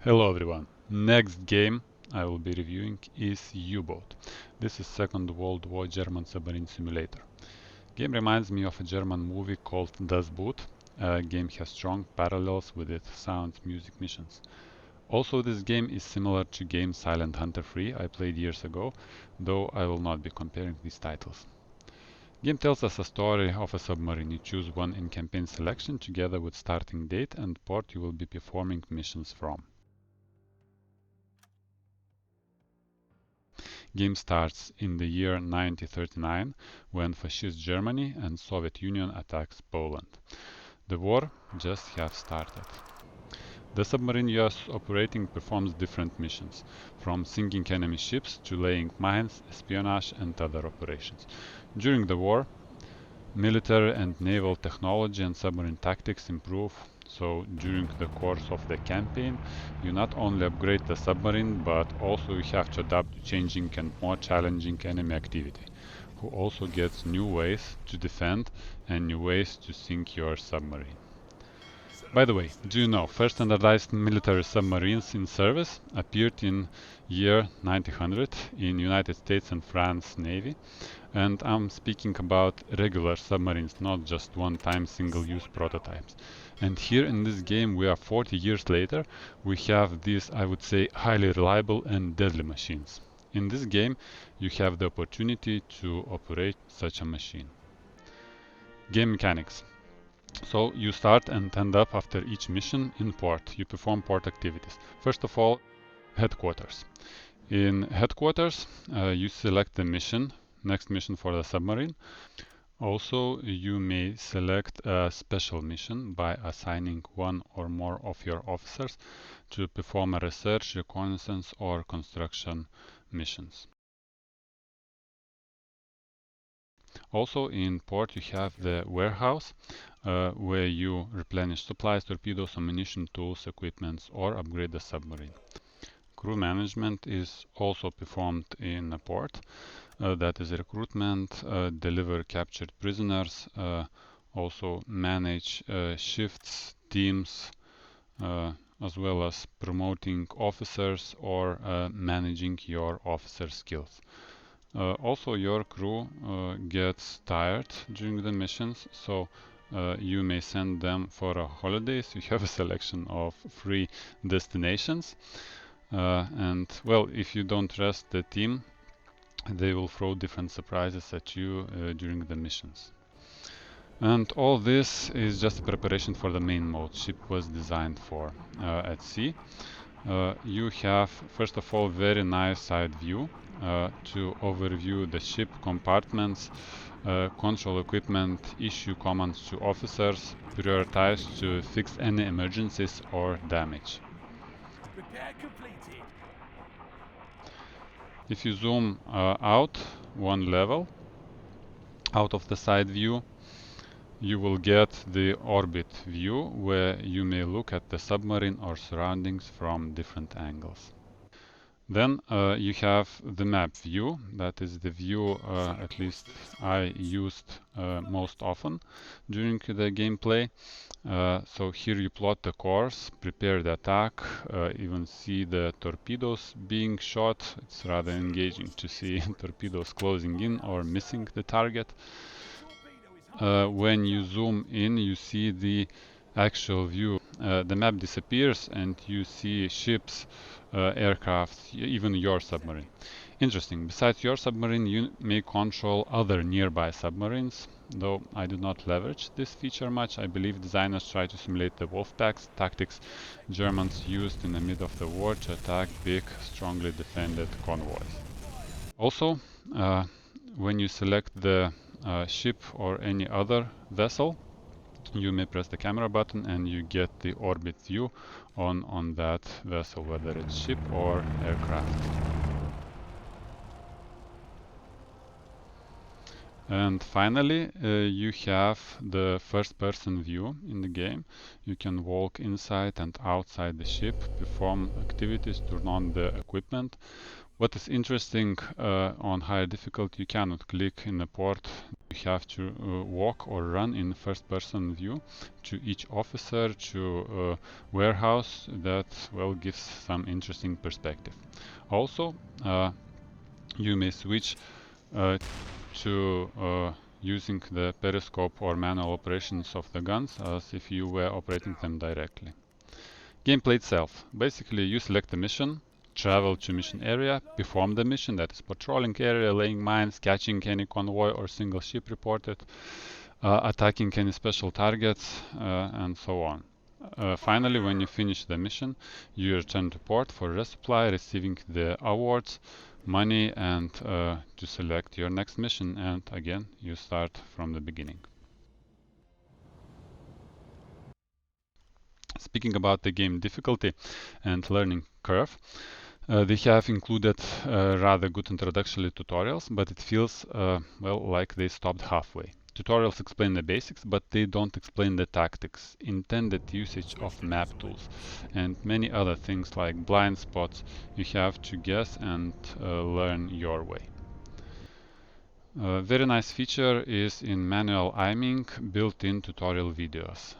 Hello everyone. Next game I will be reviewing is U-Boat. This is Second World War German submarine simulator. Game reminds me of a German movie called Das Boot. Game has strong parallels with its sound music missions. Also, this game is similar to game Silent Hunter 3 I played years ago, though I will not be comparing these titles. Game tells us a story of a submarine. You choose one in campaign selection together with starting date and port you will be performing missions from. Game starts in the year 1939 when fascist Germany and Soviet Union attacks Poland. The war just have started. The submarine you are operating performs different missions, from sinking enemy ships to laying mines, espionage and other operations. During the war, military and naval technology and submarine tactics improve, so during the course of the campaign you not only upgrade the submarine but also you have to adapt to changing and more challenging enemy activity, who also gets new ways to defend and new ways to sink your submarine. By the way, do you know first standardized military submarines in service appeared in year 1900 in United States and France Navy? And I'm speaking about regular submarines, not just one-time single-use prototypes. And here in this game, we are 40 years later, we have these, I would say, highly reliable and deadly machines. In this game, you have the opportunity to operate such a machine. Game mechanics. So you start and end up after each mission in port. You perform port activities. First of all, headquarters. In headquarters, you select the mission, next mission for the submarine. Also, you may select a special mission by assigning one or more of your officers to perform a research, reconnaissance or construction missions. Also in port you have the warehouse where you replenish supplies, torpedoes, ammunition, tools, equipment or upgrade the submarine. Crew management is also performed in a port. That is recruitment, deliver captured prisoners, also manage shifts, teams, as well as promoting officers or managing your officer skills. Also your crew gets tired during the missions, so you may send them for a holidays. You have a selection of free destinations. And well, if you don't trust the team, they will throw different surprises at you during the missions. And all this is just a preparation for the main mode ship was designed for. At sea, you have first of all very nice side view to overview the ship compartments, control equipment, issue commands to officers, prioritize to fix any emergencies or damage. Repair completed. If you zoom out one level out of the side view, you will get the orbit view where you may look at the submarine or surroundings from different angles. Then you have the map view. That is the view at least I used most often during the gameplay. So here you plot the course, prepare the attack, even see the torpedoes being shot. It's rather engaging to see torpedoes closing in or missing the target. When you zoom in, you see the actual view. The map disappears and you see ships, aircraft, even your submarine. Interesting. Besides your submarine, you may control other nearby submarines. Though I do not leverage this feature much, I believe designers try to simulate the Wolfpack's tactics Germans used in the mid of the war to attack big, strongly defended convoys. Also, when you select the ship or any other vessel, you may press the camera button and you get the orbit view on that vessel, whether it's ship or aircraft. And finally, you have the first-person view in the game. You can walk inside and outside the ship, perform activities, turn on the equipment. What is interesting on higher difficulty, you cannot click in a port. You have to walk or run in first-person view to each officer, to warehouse. That well gives some interesting perspective. Also, you may switch to using the periscope or manual operations of the guns as if you were operating them directly. Gameplay itself. Basically, you select a mission, travel to mission area, perform the mission, that is patrolling area, laying mines, catching any convoy or single ship reported, attacking any special targets, and so on. Finally, when you finish the mission, you return to port for resupply, receiving the awards, money, and to select your next mission, and again you start from the beginning. Speaking about the game difficulty and learning curve, they have included rather good introductory tutorials, but it feels well like they stopped halfway. Tutorials explain the basics, but they don't explain the tactics, intended usage of map tools, and many other things like blind spots. You have to guess and learn your way. A very nice feature is in manual aiming built-in tutorial videos.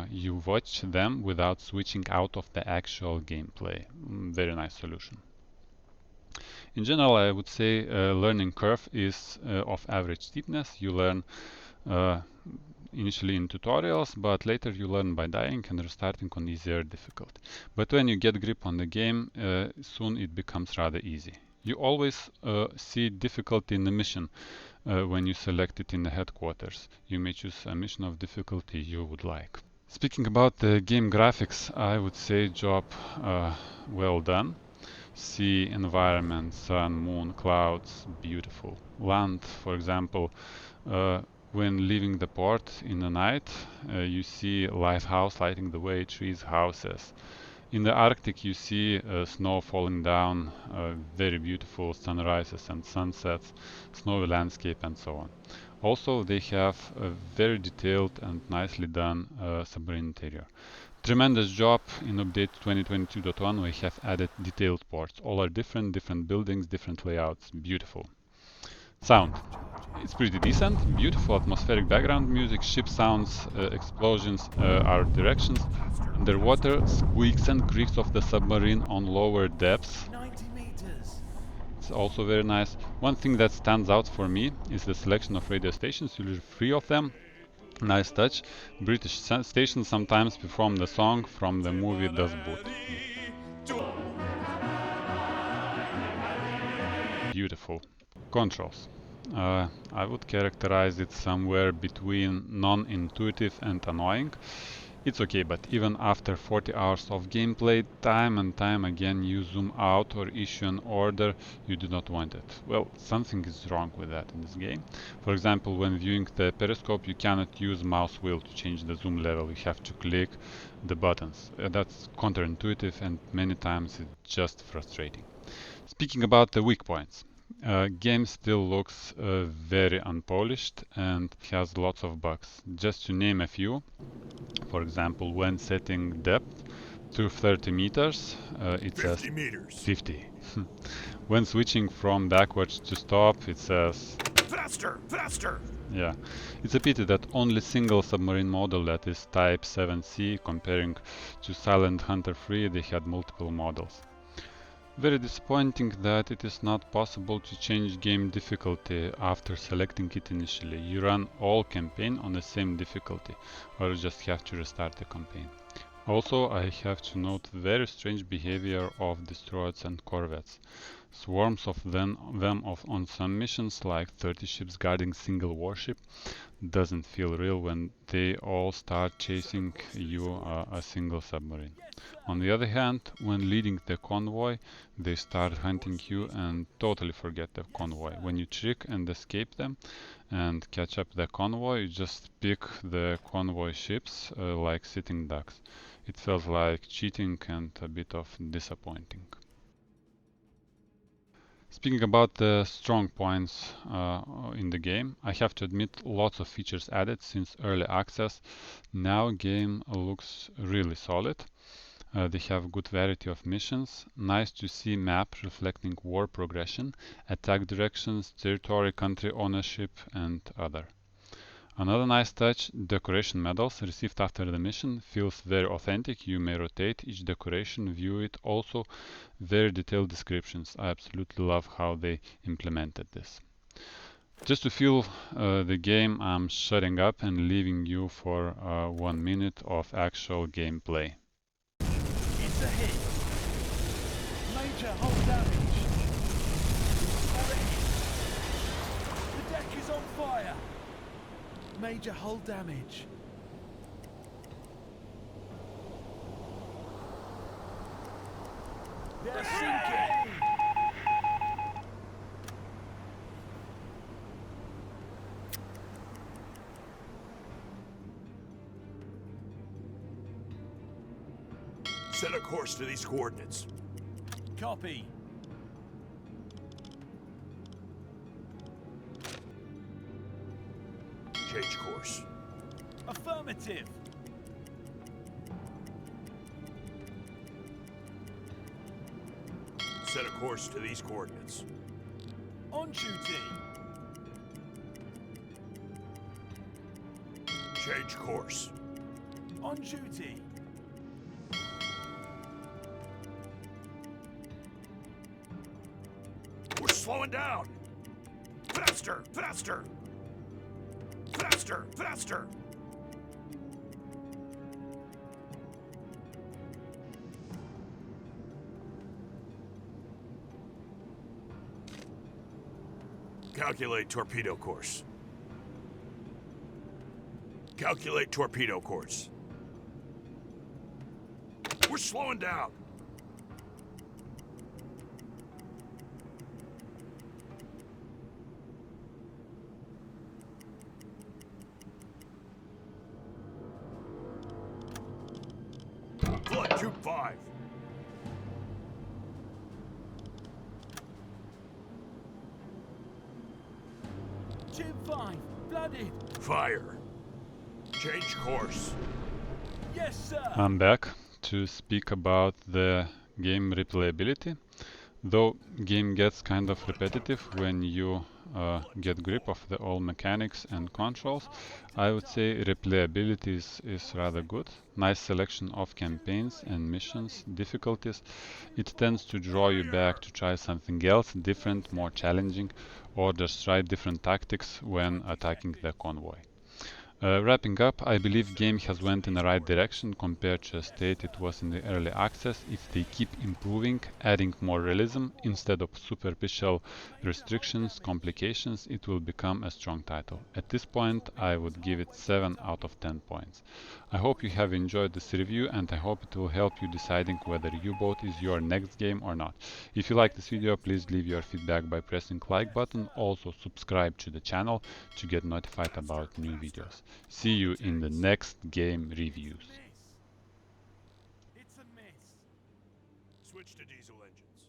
You watch them without switching out of the actual gameplay. Very nice solution. In general, I would say learning curve is of average steepness. You learn initially in tutorials, but later you learn by dying and restarting on easier difficulty. But when you get grip on the game, soon it becomes rather easy. You always see difficulty in the mission when you select it in the headquarters. You may choose a mission of difficulty you would like. Speaking about the game graphics, I would say job well done. Sea, environment, sun, moon, clouds, beautiful. Land, for example, when leaving the port in the night, you see a lighthouse lighting the way, trees, houses. In the Arctic, you see snow falling down, very beautiful sunrises and sunsets, snowy landscape, and so on. Also, they have a very detailed and nicely done submarine interior. Tremendous job in update 2022.1. We have added detailed ports. All are different buildings, different layouts. Beautiful. Sound. It's pretty decent. Beautiful atmospheric background music, ship sounds, explosions, art directions. Underwater squeaks and creaks of the submarine on lower depths. 90 meters. It's also very nice. One thing that stands out for me is the selection of radio stations, usually 3 of them. Nice touch. British stations sometimes perform the song from the movie Das Boot. Beautiful. Controls. I would characterize it somewhere between non-intuitive and annoying. It's okay, but even after 40 hours of gameplay, time and time again you zoom out or issue an order, you do not want it. Well, something is wrong with that in this game. For example, when viewing the periscope, you cannot use mouse wheel to change the zoom level. You have to click the buttons. That's counterintuitive and many times it's just frustrating. Speaking about the weak points. Game still looks very unpolished and has lots of bugs. Just to name a few, for example, when setting depth to 30 meters, it says 50 meters. 50. When switching from backwards to stop, it says Faster, faster. yeah. It's a pity that only single submarine model, that is Type 7C, comparing to Silent Hunter 3, they had multiple models. Very disappointing that it is not possible to change game difficulty after selecting it initially. You run all campaign on the same difficulty, or you just have to restart the campaign. Also, I have to note very strange behavior of destroyers and corvettes. Swarms of them on some missions, like 30 ships guarding single warship, doesn't feel real when they all start chasing you a single submarine. On the other hand, when leading the convoy, they start hunting you and totally forget the convoy. When you trick and escape them and catch up the convoy, you just pick the convoy ships like sitting ducks. It feels like cheating and a bit of disappointing. Speaking about the strong points in the game, I have to admit lots of features added since early access. Now game looks really solid. They have good variety of missions. Nice to see map reflecting war progression, attack directions, territory, country ownership, and other. Another nice touch, decoration medals received after the mission feels very authentic. You may rotate each decoration, view it. Also, very detailed descriptions. I absolutely love how they implemented this. Just to feel the game, I'm shutting up and leaving you for 1 minute of actual gameplay. It's a hit. Major hull damage. There it is. The deck is on fire. Major hull damage. They're sinking. Set a course to these coordinates. Copy. Change course. Affirmative. Set a course to these coordinates. On duty. Change course. On duty. We're slowing down. Faster, faster. Faster, faster. Calculate torpedo course. Calculate torpedo course. We're slowing down. Flood Tube 5. Tube 5. Flooded. Fire. Change course. Yes, sir. I'm back to speak about the game replayability. Though game gets kind of repetitive when you get grip of the all mechanics and controls, I would say replayability is rather good. Nice selection of campaigns and missions, difficulties. It tends to draw you back to try something else, different, more challenging, or just try different tactics when attacking the convoy. Wrapping up, I believe game has went in the right direction compared to the state it was in the early access. If they keep improving, adding more realism instead of superficial restrictions, complications, it will become a strong title. At this point, I would give it 7 out of 10 points. I hope you have enjoyed this review and I hope it will help you deciding whether U-Boat is your next game or not. If you like this video, please leave your feedback by pressing like button. Also subscribe to the channel to get notified about new videos. See you in the next game reviews. It's a miss. Switch to diesel engines.